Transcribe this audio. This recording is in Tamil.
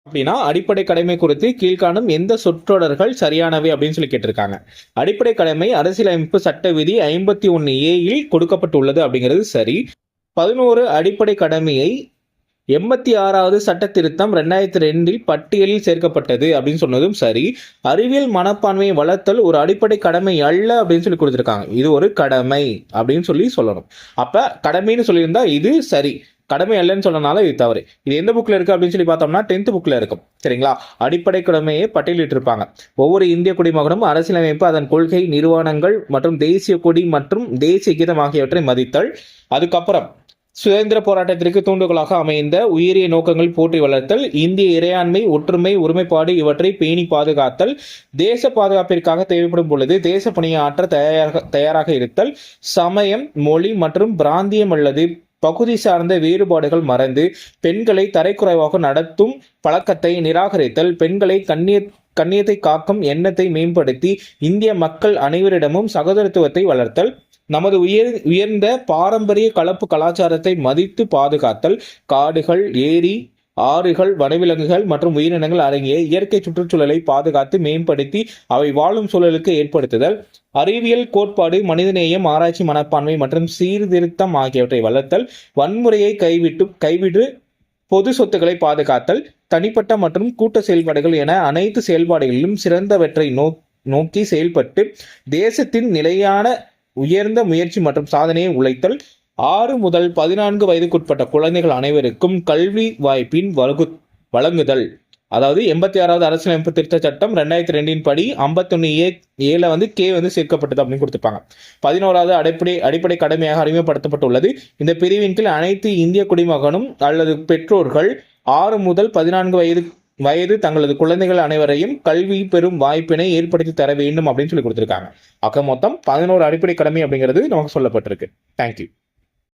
அப்படின்னா அடிப்படை கடமை குறித்து கீழ்காணும் எந்த சொற்றொடர்கள் சரியானவை அப்படின்னு சொல்லி கேட்டிருக்காங்க. அடிப்படை கடமை அரசியலமைப்பு சட்ட விதி 51A கொடுக்கப்பட்டுள்ளது அப்படிங்கிறது சரி. 11 அடிப்படை கடமையை 86வது சட்ட திருத்தம் 2002 பட்டியலில் சேர்க்கப்பட்டது அப்படின்னு சொன்னதும் சரி. அறிவியல் மனப்பான்மையை வளர்த்தல் ஒரு அடிப்படை கடமை அல்ல அப்படின்னு சொல்லி கொடுத்துருக்காங்க. இது ஒரு கடமை அப்படின்னு சொல்லணும். அப்ப கடமைன்னு சொல்லியிருந்தா இது சரி, கடமை அல்லன்னு சொன்னனால இது தவறு. இது எந்த புக்ல இருக்கு அப்படின்னு சொல்லி பார்த்தோம்னா 10th புக்ல இருக்கும். சரிங்களா? அடிப்படை கடமையை பட்டியலிட்டு இருப்பாங்க. ஒவ்வொரு இந்திய குடிமகனும் அரசியலமைப்பு, அதன் கொள்கை, நிறுவனங்கள் மற்றும் தேசிய கொடி மற்றும் தேசிய கீதம் ஆகியவற்றை மதித்தல். அதுக்கப்புறம் சுதந்திர போராட்டத்திற்கு தூண்டுகோலாக அமைந்த உயரிய நோக்கங்கள் போற்றி வளர்த்தல், இந்திய இறையாண்மை, ஒற்றுமை, ஒருமைப்பாடு இவற்றை பேணி பாதுகாத்தல், தேச பாதுகாப்பிற்காக தேவைப்படும் பொழுது தேச பணியை ஆற்ற தயாராக இருத்தல், சமயம், மொழி மற்றும் பிராந்தியம் அல்லது பகுதி சார்ந்த வேறுபாடுகள் மறந்து பெண்களை தரைக்குறைவாக நடத்தும் பழக்கத்தை நிராகரித்தல், பெண்களை கண்ணியத்தை காக்கும் எண்ணத்தை மேம்படுத்தி இந்திய மக்கள் அனைவரிடமும் சகோதரத்துவத்தை வளர்த்தல், நமது உயர்ந்த பாரம்பரிய கலப்பு கலாச்சாரத்தை மதித்து பாதுகாத்தல், காடுகள், ஏரி, ஆறுகள், வனவிலங்குகள் மற்றும் உயிரினங்கள் அடங்கிய இயற்கை சுற்றுச்சூழலை பாதுகாத்து மேம்படுத்தி அவை வாழும் சூழலுக்கு ஏற்படுத்துதல், அறிவியல் கோட்பாடு, மனிதநேயம், ஆராய்ச்சி மனப்பான்மை மற்றும் சீர்திருத்தம் ஆகியவற்றை வளர்த்தல், வன்முறையை கைவிட்டு பொது சொத்துக்களை பாதுகாத்தல், தனிப்பட்ட மற்றும் கூட்ட செயல்பாடுகள் என அனைத்து செயல்பாடுகளிலும் சிறந்தவற்றை நோக்கி செயல்பட்டு தேசத்தின் நிலையான உயர்ந்த முயற்சி மற்றும் சாதனையை உழைத்தல், 6 முதல் 14 வயதுக்குட்பட்ட குழந்தைகள் அனைவருக்கும் கல்வி வாய்ப்பின் வழங்குதல். அதாவது 86வது அரசியலமைப்பு திருத்த சட்டம் 2002 படி 51A கே சேர்க்கப்பட்டது அப்படின்னு கொடுத்திருப்பாங்க. 11வது அடிப்படை கடமையாக அறிமுகப்படுத்தப்பட்டுள்ளது. இந்த பிரிவின் கீழ் அனைத்து இந்திய குடிமகனும் அல்லது பெற்றோர்கள் 6 முதல் 14 வயது தங்களது குழந்தைகள் அனைவரையும் கல்வி பெறும் வாய்ப்பினை ஏற்படுத்தி தர வேண்டும் அப்படின்னு சொல்லி கொடுத்திருக்காங்க. மொத்தம் 11 அடிப்படை கடமை அப்படிங்கிறது நமக்கு சொல்லப்பட்டிருக்கு. தேங்க்யூ.